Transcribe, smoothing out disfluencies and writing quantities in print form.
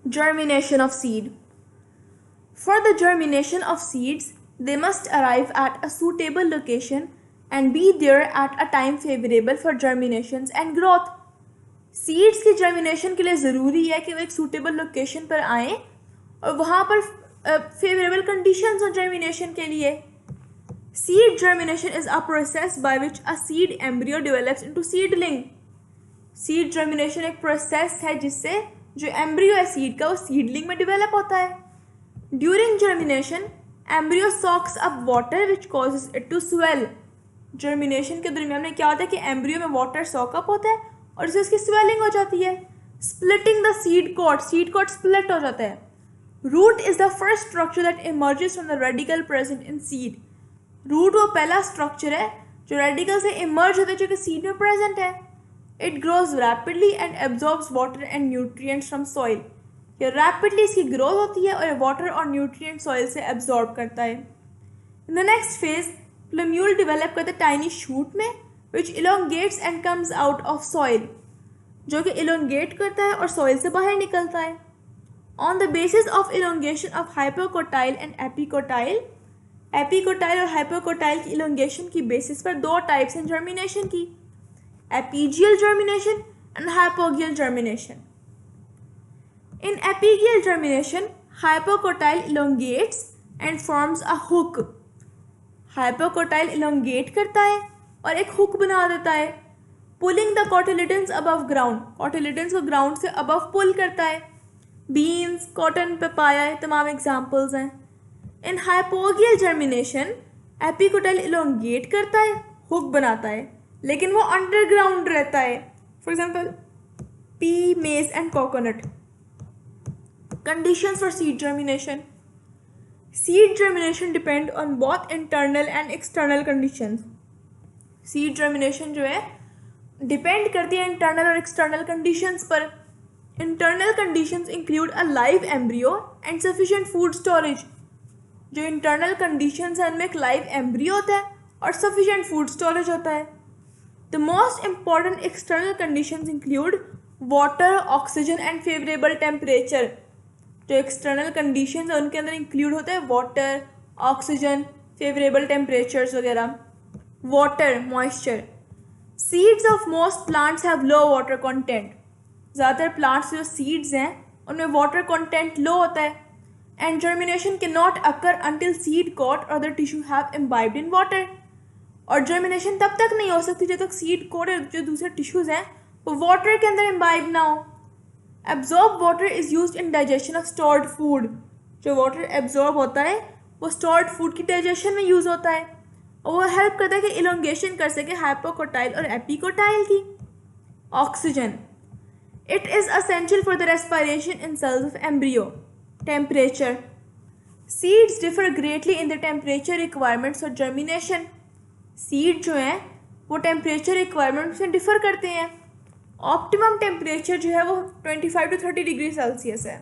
Germination of seed. For the germination of seeds, they must arrive at a suitable location and be there at a time favorable for germinations and growth. Seeds की germination के लिए ज़रूरी है कि वो एक suitable location पर आएँ और वहाँ पर फेवरेबल कंडीशंस हो जर्मिनेशन के लिए. Seed germination is a process by which a seed embryo develops into seedling. Seed germination एक प्रोसेस है जिससे जो एम्ब्रियो है सीड का वो सीडलिंग में डेवलप होता है. During germination, embryo soaks up water which causes it to swell. Germination के दरमियान में क्या होता है कि एम्ब्रियो में वाटर सॉक अप होता है और इससे उसकी स्वेलिंग हो जाती है. Splitting the seed coat split हो जाता है. Root is the first structure that emerges from the radicle present in seed. Root वो पहला स्ट्रक्चर है जो रेडिकल से इमर्ज होता है जो कि सीड में प्रेजेंट है. It grows rapidly and absorbs water and nutrients from soil. ये रैपिडली इसकी ग्रोथ होती है और वाटर और न्यूट्रिएंट सॉइल से एब्जॉर्ब करता है. In the next phase plumule develop करता है टाइनी शूट में which elongates and comes out of soil, जो कि इलोंगेट करता है और सॉइल से बाहर निकलता है. On the basis of elongation of hypocotyl and epicotyl, epicotyl और हाइपोकोटाइल की इलोंगेशन की बेसिस पर दो टाइप्स हैं जर्मिनेशन की, epigeal germination and hypogeal germination. In apical germination, hypocotyle elongates and forms a hook. Hypocotyle elongate करता है और एक हुक बना देता है. Pulling the cotyledons above ground. Cotyledons को ground से above pull करता है. Beans, cotton, papaya तमाम examples हैं. In hypogeal germination, epicotyle elongate करता है, हुक बनाता है, लेकिन वो underground रहता है. For example, pea, maize and coconut. Conditions for seed germination. Seed germination depend on both internal and external conditions. Seed germination जो है depend करती है internal और external conditions पर. Internal conditions include a live embryo and sufficient food storage. जो internal conditions हैं उनमें एक live embryo होता है और sufficient food storage होता है. The most important external conditions include water, oxygen and favorable temperature. जो एक्सटर्नल कंडीशंस है उनके अंदर इंक्लूड होता है वाटर, ऑक्सीजन, फेवरेबल टेम्परेचर्स वगैरह. Water, moisture. Seeds of most plants have low water content. ज़्यादातर प्लांट्स जो सीड्स हैं उनमें वाटर कंटेंट लो होता है. And germination can not occur until seed coat और other tissue have imbibed in water. और germination तब तक नहीं हो सकती जब तक सीड कोट और जो दूसरे टिश्यूज़ हैं वो वाटर के अंदर इम्बाइब ना हो. Absorbed water is used in digestion of stored food. जो वाटर एब्जॉर्ब होता है वो stored food की डाइजेशन में यूज़ होता है और वो हेल्प करता है कि इलोंगेशन कर सके हाइपोकोटाइल और एपिकोटाइल की. Oxygen. It is essential for the respiration in cells of embryo. Temperature. Seeds differ greatly in the temperature requirements for germination. Seed जो हैं वो temperature requirements से differ करते हैं. ऑप्टिमम टेम्परेचर जो है वो 25 to 30 डिग्री सेल्सियस है.